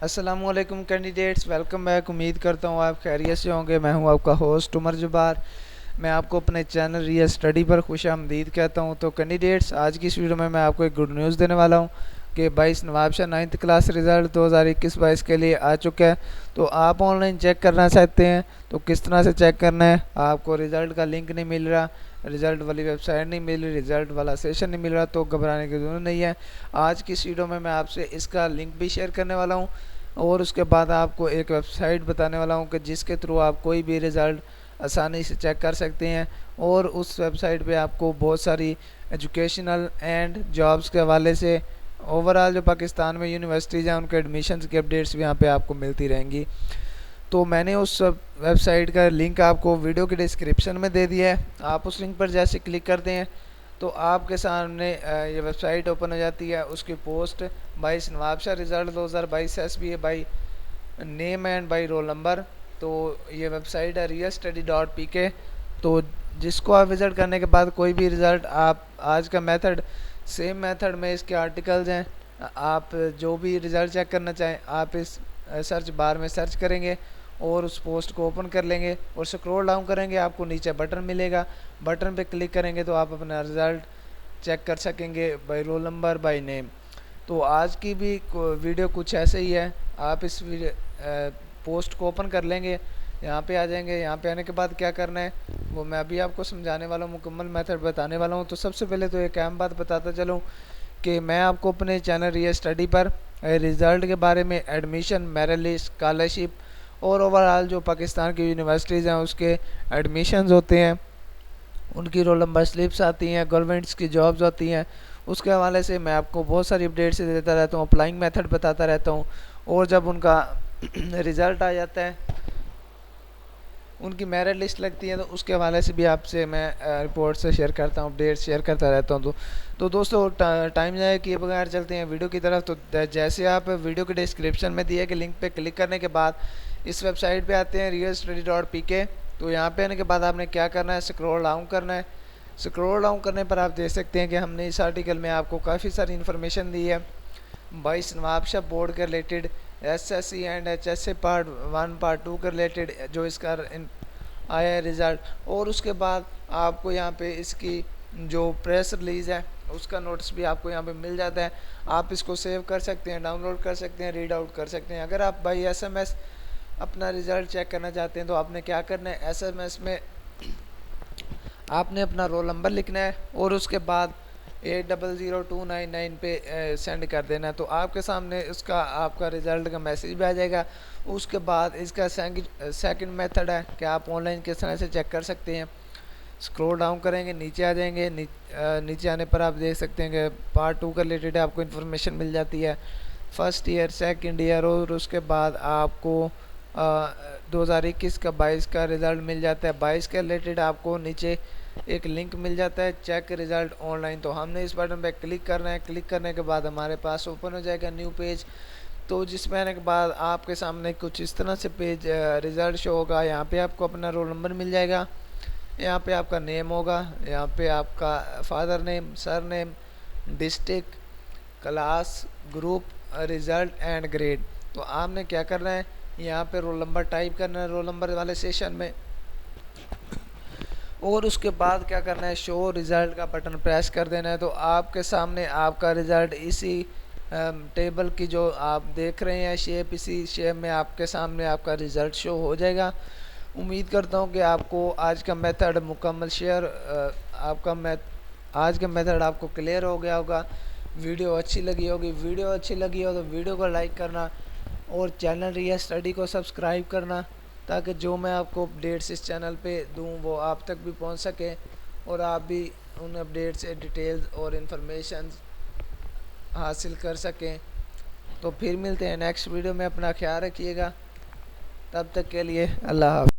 अस्सलामुअलैकुम candidates, welcome back. उम्मीद करता हूँ आप खैरियत से होंगे। मैं हूँ आपका होस्ट उमर जुबार। मैं आपको अपने चैनल रियल स्टडी पर खुशामदीद कहता हूँ। तो कैंडिडेट्स, आज की इस वीडियो में मैं आपको एक गुड न्यूज़ देने वाला हूँ कि 22 नवाबशाह 9th क्लास रिज़ल्ट 2021-22 के लिए आ चुका है। तो आप ऑनलाइन चेक करना चाहते हैं तो किस तरह से चेक करना है। आपको रिज़ल्ट का लिंक नहीं मिल रहा, रिज़ल्ट वाली वेबसाइट नहीं मिल रही, रिज़ल्ट वाला सेशन नहीं मिल रहा, तो घबराने की ज़रूरत नहीं है। आज की इस वीडियो में मैं आपसे इसका लिंक भी शेयर करने वाला हूँ और उसके बाद आपको एक वेबसाइट बताने वाला हूँ कि जिसके थ्रू आप कोई भी रिज़ल्ट आसानी से चेक कर सकते हैं। और उस वेबसाइट पे आपको बहुत सारी एजुकेशनल एंड जॉब्स के हवाले से ओवरऑल जो पाकिस्तान में यूनिवर्सिटीज़ हैं उनके एडमिशन्स की अपडेट्स भी यहाँ पे आपको मिलती रहेंगी। तो मैंने उस वेबसाइट का लिंक आपको वीडियो के डिस्क्रिप्शन में दे दिया है। आप उस लिंक पर जैसे क्लिक करते हैं तो आपके सामने ये वेबसाइट ओपन हो जाती है। उसकी post 22 Nawabshah result 2022 SBA by name and by roll number. तो ये वेबसाइट है realstudy.pk। तो जिसको आप विज़िट करने के बाद कोई भी रिज़ल्ट आप आज का मेथड सेम मेथड में इसके आर्टिकल्स हैं। आप जो भी रिज़ल्ट चेक करना चाहें आप इस सर्च बार में सर्च करेंगे और उस पोस्ट को ओपन कर लेंगे और स्क्रॉल डाउन करेंगे, आपको नीचे बटन मिलेगा। बटन पे क्लिक करेंगे तो आप अपना रिज़ल्ट चेक कर सकेंगे by roll number by name. तो आज की भी वीडियो कुछ ऐसे ही है। आप इस पोस्ट को ओपन कर लेंगे, यहाँ पे आ जाएंगे। यहाँ पे आने के बाद क्या करना है वो मैं अभी आपको समझाने वाला हूँ, मुकम्मल मेथड बताने वाला हूँ। तो सबसे पहले तो एक अहम बात बताता चलूँ कि मैं आपको अपने चैनल रियल स्टडी पर रिज़ल्ट के बारे में, एडमिशन, मेरिट लिस्ट, स्कॉलरशिप और ओवरऑल जो पाकिस्तान की यूनिवर्सिटीज़ हैं उसके एडमिशन्स होते हैं, उनकी रोल नंबर स्लिप्स आती हैं, गवर्नमेंट्स की जॉब्स होती हैं, उसके हवाले से मैं आपको बहुत सारी अपडेट्स देता रहता हूँ, अप्लाइंग मेथड बताता रहता हूँ। और जब उनका रिज़ल्ट आ जाता है, उनकी मेरिट लिस्ट लगती है, तो उसके हवाले से भी आपसे मैं रिपोर्ट से शेयर करता हूँ, अपडेट्स शेयर करता रहता हूँ। तो दोस्तों, टाइम ज़ाया किए बगैर चलते हैं वीडियो की तरफ। तो जैसे आप वीडियो के डिस्क्रिप्शन में दिए गए लिंक पे क्लिक करने के बाद इस वेबसाइट पे आते हैं realstudy.pk। तो यहाँ पे आने के बाद आपने क्या करना है, स्क्रॉल डाउन करना है। स्क्रॉल डाउन करने पर आप देख सकते हैं कि हमने इस आर्टिकल में आपको काफ़ी सारी इन्फॉर्मेशन दी है 22 नवाबशाह बोर्ड के related, SSC and HSA part 1 part 2 के रिलेटेड जो इसका आया है रिज़ल्ट। और उसके बाद आपको यहाँ पे इसकी जो प्रेस रिलीज़ है उसका नोटिस भी आपको यहाँ पे मिल जाता है। आप इसको सेव कर सकते हैं, डाउनलोड कर सकते हैं, रीड आउट कर सकते हैं। अगर आप बाई SMS अपना रिज़ल्ट चेक करना चाहते हैं तो आपने क्या करना है, SMS में आपने अपना रोल नंबर लिखना है और उसके बाद 800299 पे सेंड कर देना है। तो आपके सामने उसका आपका रिज़ल्ट का मैसेज भी आ जाएगा। उसके बाद इसका सेकंड मेथड है कि आप ऑनलाइन किस तरह से चेक कर सकते हैं। स्क्रॉल डाउन करेंगे, नीचे आ जाएंगे। नीचे आने पर आप देख सकते हैं कि पार्ट 2 का रिलेटेड आपको इन्फॉर्मेशन मिल जाती है, फर्स्ट ईयर, सेकंड ईयर। और उसके बाद आपको 2021 का 22 का रिज़ल्ट मिल जाता है। 22 के रिलेटेड आपको नीचे एक लिंक मिल जाता है, चेक रिज़ल्ट ऑनलाइन। तो हमने इस बटन पे क्लिक करना है। क्लिक करने के बाद हमारे पास ओपन हो जाएगा न्यू पेज। तो जिसमें आने के बाद आपके सामने कुछ इस तरह से पेज रिज़ल्ट शो होगा। यहाँ पे आपको अपना रोल नंबर मिल जाएगा, यहाँ पे आपका नेम होगा, यहाँ पे आपका father name, sir name, district, class, group, result and grade. तो आपने क्या करना है, यहाँ पे रोल नंबर टाइप करना है रोल नंबर वाले सेशन में। और उसके बाद क्या करना है, शो रिज़ल्ट का बटन प्रेस कर देना है। तो आपके सामने आपका रिज़ल्ट इसी टेबल की जो आप देख रहे हैं शेप, इसी शेप में आपके सामने आपका रिज़ल्ट शो हो जाएगा। उम्मीद करता हूँ कि आपको आज का मेथड मुकम्मल आज का मेथड आपको क्लियर हो गया होगा। वीडियो अच्छी लगी होगी, वीडियो अच्छी लगी हो तो वीडियो को लाइक करना और चैनल रियल स्टडी को सब्सक्राइब करना, ताकि जो मैं आपको अपडेट्स इस चैनल पे दूं वो आप तक भी पहुंच सके और आप भी उन अपडेट्स से डिटेल्स और इन्फॉर्मेशन हासिल कर सकें। तो फिर मिलते हैं नेक्स्ट वीडियो में। अपना ख्याल रखिएगा, तब तक के लिए अल्लाह हाफ़िज़।